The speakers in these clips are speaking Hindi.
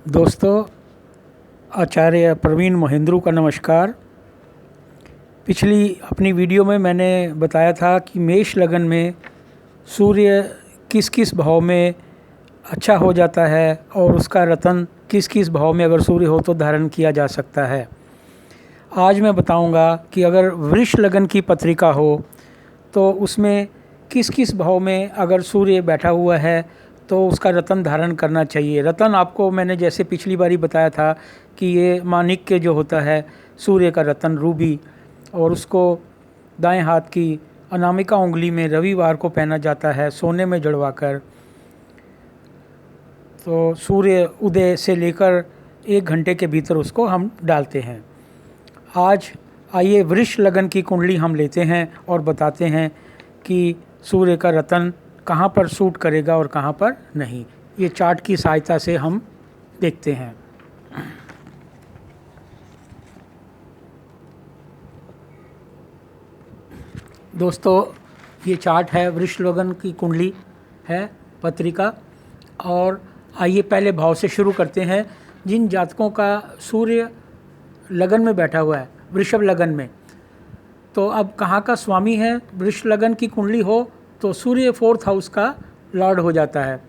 दोस्तों, आचार्य प्रवीण महेंद्रू का नमस्कार। पिछली अपनी वीडियो में मैंने बताया था कि मेष लगन में सूर्य किस किस भाव में अच्छा हो जाता है और उसका रतन किस किस भाव में अगर सूर्य हो तो धारण किया जा सकता है। आज मैं बताऊंगा कि अगर वृष लगन की पत्रिका हो तो उसमें किस किस भाव में अगर सूर्य बैठा हुआ है तो उसका रतन धारण करना चाहिए। रतन आपको मैंने जैसे पिछली बारी बताया था कि ये माणिक्य जो होता है, सूर्य का रतन रूबी, और उसको दाएं हाथ की अनामिका उंगली में रविवार को पहना जाता है सोने में जड़वाकर। तो सूर्य उदय से लेकर 1 घंटे के भीतर उसको हम डालते हैं। आज आइए वृष लगन की कुंडली हम लेते हैं और बताते हैं कि सूर्य का रतन कहाँ पर सूट करेगा और कहाँ पर नहीं। ये चार्ट की सहायता से हम देखते हैं। दोस्तों, ये चार्ट है, वृष लगन की कुंडली है, पत्रिका। और आइए पहले भाव से शुरू करते हैं। जिन जातकों का सूर्य लगन में बैठा हुआ है, वृषभ लगन में, तो अब कहाँ का स्वामी है। वृष लगन की कुंडली हो तो सूर्य 4th हाउस का लॉर्ड हो जाता है।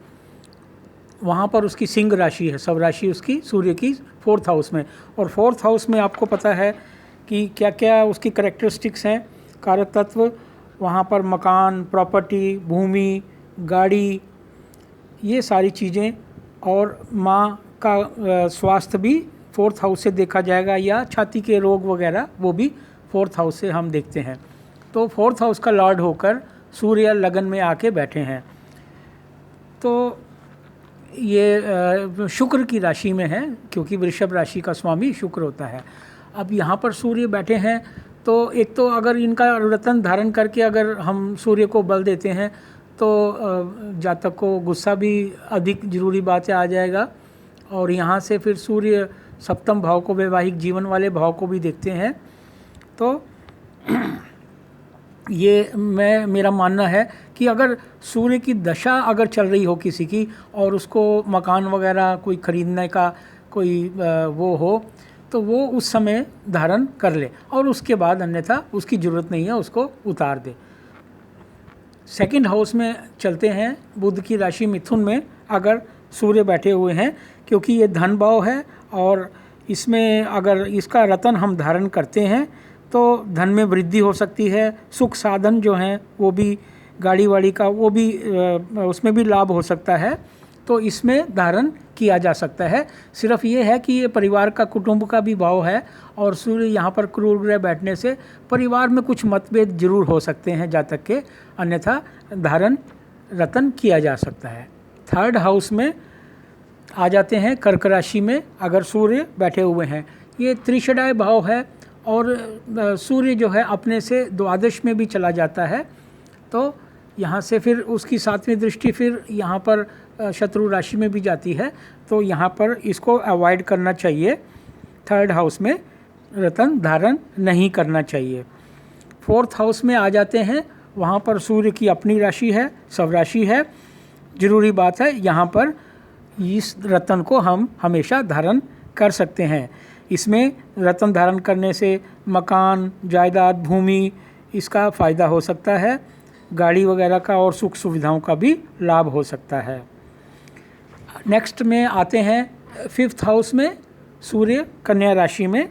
वहाँ पर उसकी सिंह राशि है, सब राशि उसकी सूर्य की 4th हाउस में। और 4th हाउस में आपको पता है कि क्या क्या उसकी करैक्टरिस्टिक्स हैं, कारक तत्व। वहाँ पर मकान, प्रॉपर्टी, भूमि, गाड़ी, ये सारी चीज़ें, और माँ का स्वास्थ्य भी 4th हाउस से देखा जाएगा, या छाती के रोग वगैरह वो भी 4th हाउस से हम देखते हैं। तो 4th हाउस का लॉर्ड होकर सूर्य लगन में आके बैठे हैं। तो ये शुक्र की राशि में है, क्योंकि वृषभ राशि का स्वामी शुक्र होता है। अब यहाँ पर सूर्य बैठे हैं तो एक तो अगर इनका रतन धारण करके अगर हम सूर्य को बल देते हैं तो जातक को गुस्सा भी अधिक जरूरी बात है आ जाएगा। और यहाँ से फिर सूर्य 7म भाव को, वैवाहिक जीवन वाले भाव को भी देखते हैं। तो ये मेरा मानना है कि अगर सूर्य की दशा अगर चल रही हो किसी की और उसको मकान वगैरह कोई ख़रीदने का कोई वो हो तो वो उस समय धारण कर ले, और उसके बाद अन्यथा उसकी ज़रूरत नहीं है, उसको उतार दे। 2nd हाउस में चलते हैं। बुध की राशि मिथुन में अगर सूर्य बैठे हुए हैं, क्योंकि ये धन भाव है और इसमें अगर इसका रतन हम धारण करते हैं तो धन में वृद्धि हो सकती है। सुख साधन जो हैं वो भी, गाड़ी वाड़ी का वो भी, उसमें भी लाभ हो सकता है। तो इसमें धारण किया जा सकता है। सिर्फ ये है कि ये परिवार का, कुटुंब का भी भाव है, और सूर्य यहाँ पर क्रूर ग्रह बैठने से परिवार में कुछ मतभेद जरूर हो सकते हैं जातक के, अन्यथा धारण रतन किया जा सकता है। 3rd हाउस में आ जाते हैं। कर्क राशि में अगर सूर्य बैठे हुए हैं, ये त्रिषडाय भाव है, और सूर्य जो है अपने से द्वादश में भी चला जाता है। तो यहाँ से फिर उसकी 7वीं दृष्टि फिर यहाँ पर शत्रु राशि में भी जाती है। तो यहाँ पर इसको अवॉइड करना चाहिए। 3rd हाउस में रतन धारण नहीं करना चाहिए। 4th हाउस में आ जाते हैं। वहाँ पर सूर्य की अपनी राशि है, सब राशि है। जरूरी बात है, यहाँ पर इस रतन को हम हमेशा धारण कर सकते हैं। इसमें रतन धारण करने से मकान, जायदाद, भूमि, इसका फ़ायदा हो सकता है। गाड़ी वगैरह का और सुख सुविधाओं का भी लाभ हो सकता है। नेक्स्ट में आते हैं 5th हाउस में सूर्य कन्या राशि में।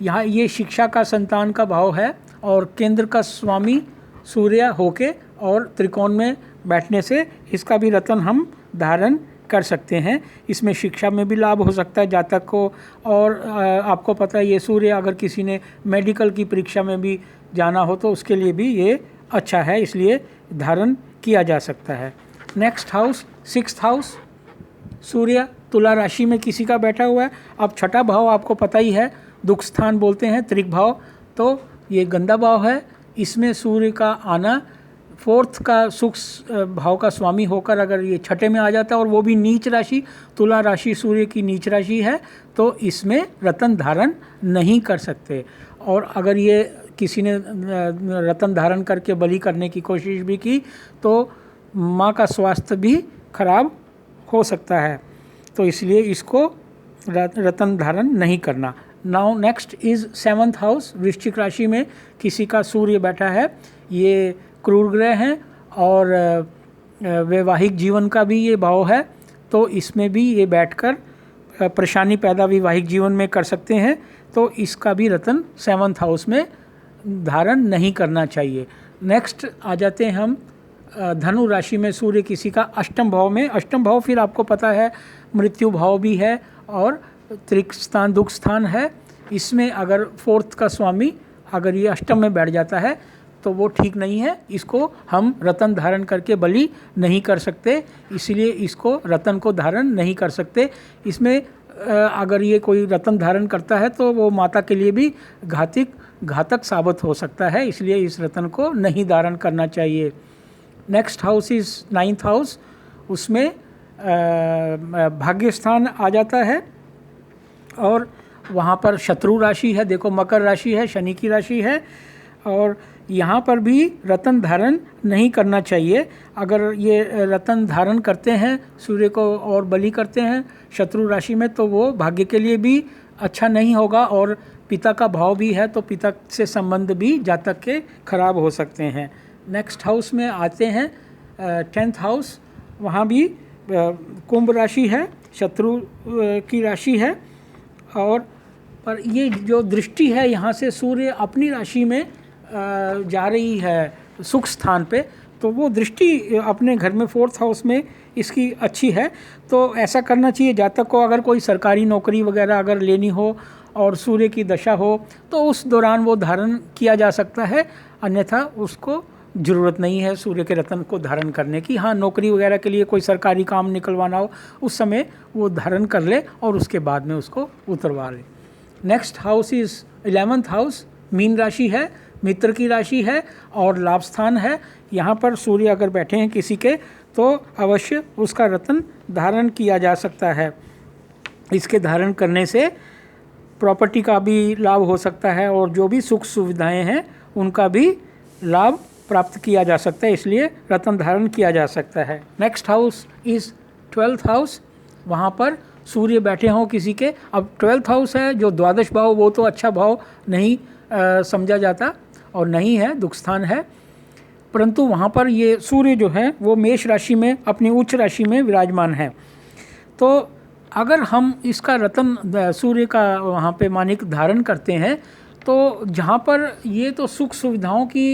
यहाँ ये शिक्षा का, संतान का भाव है, और केंद्र का स्वामी सूर्य होके और त्रिकोण में बैठने से इसका भी रतन हम धारण कर सकते हैं। इसमें शिक्षा में भी लाभ हो सकता है जातक को। और आपको पता है, ये सूर्य अगर किसी ने मेडिकल की परीक्षा में भी जाना हो तो उसके लिए भी ये अच्छा है, इसलिए धारण किया जा सकता है। नेक्स्ट हाउस 6th हाउस, सूर्य तुला राशि में किसी का बैठा हुआ है। अब 6ठा भाव आपको पता ही है, दुख स्थान बोलते हैं, त्रिक भाव। तो ये गंदा भाव है। इसमें सूर्य का आना 4th का सुख भाव का स्वामी होकर अगर ये 6ठे में आ जाता है, और वो भी नीच राशि, तुला राशि सूर्य की नीच राशि है, तो इसमें रतन धारण नहीं कर सकते। और अगर ये किसी ने रतन धारण करके बलि करने की कोशिश भी की तो माँ का स्वास्थ्य भी खराब हो सकता है। तो इसलिए इसको रत्न धारण नहीं करना। Now next is 7th house. वृश्चिक राशि में किसी का सूर्य बैठा है, ये क्रूर ग्रह हैं और वैवाहिक जीवन का भी ये भाव है, तो इसमें भी ये बैठकर परेशानी पैदा वैवाहिक जीवन में कर सकते हैं, तो इसका भी रत्न 7th हाउस में धारण नहीं करना चाहिए। नेक्स्ट आ जाते हैं हम धनु राशि में सूर्य किसी का अष्टम भाव में। अष्टम भाव फिर आपको पता है मृत्यु भाव भी है और त्रिक स्थान दुख स्थान है। इसमें अगर 4th का स्वामी अगर ये अष्टम में बैठ जाता है तो वो ठीक नहीं है, इसको हम रत्न धारण करके बलि नहीं कर सकते, इसलिए इसको रत्न को धारण नहीं कर सकते। इसमें अगर ये कोई रत्न धारण करता है तो वो माता के लिए भी घातक साबित हो सकता है, इसलिए इस रत्न को नहीं धारण करना चाहिए। Next house is 9th house. उसमें भाग्य स्थान आ जाता है और वहाँ पर शत्रु राशि है, देखो मकर राशि है, शनि की राशि है, और यहाँ पर भी रत्न धारण नहीं करना चाहिए। अगर ये रत्न धारण करते हैं सूर्य को और बलि करते हैं शत्रु राशि में तो वो भाग्य के लिए भी अच्छा नहीं होगा, और पिता का भाव भी है तो पिता से संबंध भी जातक के खराब हो सकते हैं। नेक्स्ट हाउस में आते हैं 10th हाउस। वहाँ भी कुंभ राशि है, शत्रु की राशि है, और पर ये जो दृष्टि है यहाँ से सूर्य अपनी राशि में जा रही है सुख स्थान पे, तो वो दृष्टि अपने घर में 4th हाउस में इसकी अच्छी है, तो ऐसा करना चाहिए जातक को। अगर कोई सरकारी नौकरी वगैरह अगर लेनी हो और सूर्य की दशा हो तो उस दौरान वो धारण किया जा सकता है, अन्यथा उसको ज़रूरत नहीं है सूर्य के रत्न को धारण करने की। हाँ, नौकरी वगैरह के लिए कोई सरकारी काम निकलवाना हो उस समय वो धारण कर ले और उसके बाद में उसको उतरवा ले। Next house is 11th house. Mean राशि है, मित्र की राशि है और लाभ स्थान है। यहाँ पर सूर्य अगर बैठे हैं किसी के तो अवश्य उसका रत्न धारण किया जा सकता है। इसके धारण करने से प्रॉपर्टी का भी लाभ हो सकता है और जो भी सुख सुविधाएं हैं उनका भी लाभ प्राप्त किया जा सकता है, इसलिए रत्न धारण किया जा सकता है। Next house is 12th house. वहाँ पर सूर्य बैठे हों किसी के, अब 12th हाउस है जो द्वादश भाव, वो तो अच्छा भाव नहीं समझा जाता और नहीं है, दुख स्थान है, परंतु वहाँ पर ये सूर्य जो है वो मेष राशि में अपनी उच्च राशि में विराजमान है। तो अगर हम इसका रत्न सूर्य का वहाँ पे मानिक धारण करते हैं तो जहाँ पर ये तो सुख सुविधाओं की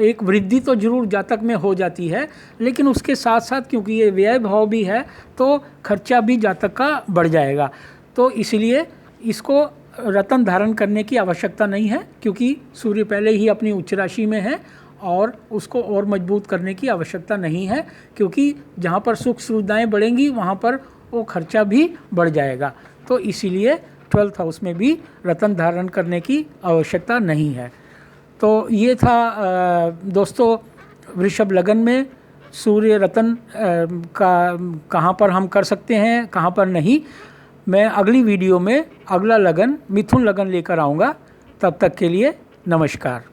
एक वृद्धि तो जरूर जातक में हो जाती है, लेकिन उसके साथ साथ क्योंकि ये व्यय भाव भी है तो खर्चा भी जातक का बढ़ जाएगा। तो इसलिए इसको रत्न धारण करने की आवश्यकता नहीं है, क्योंकि सूर्य पहले ही अपनी उच्च राशि में है और उसको और मजबूत करने की आवश्यकता नहीं है, क्योंकि जहाँ पर सुख सुविधाएं बढ़ेंगी वहाँ पर वो खर्चा भी बढ़ जाएगा। तो इसीलिए 12th हाउस में भी रत्न धारण करने की आवश्यकता नहीं है। तो ये था दोस्तों वृषभ लगन में सूर्य रत्न का कहाँ पर हम कर सकते हैं, कहाँ पर नहीं। मैं अगली वीडियो में अगला लगन मिथुन लगन लेकर आऊँगा। तब तक के लिए नमस्कार।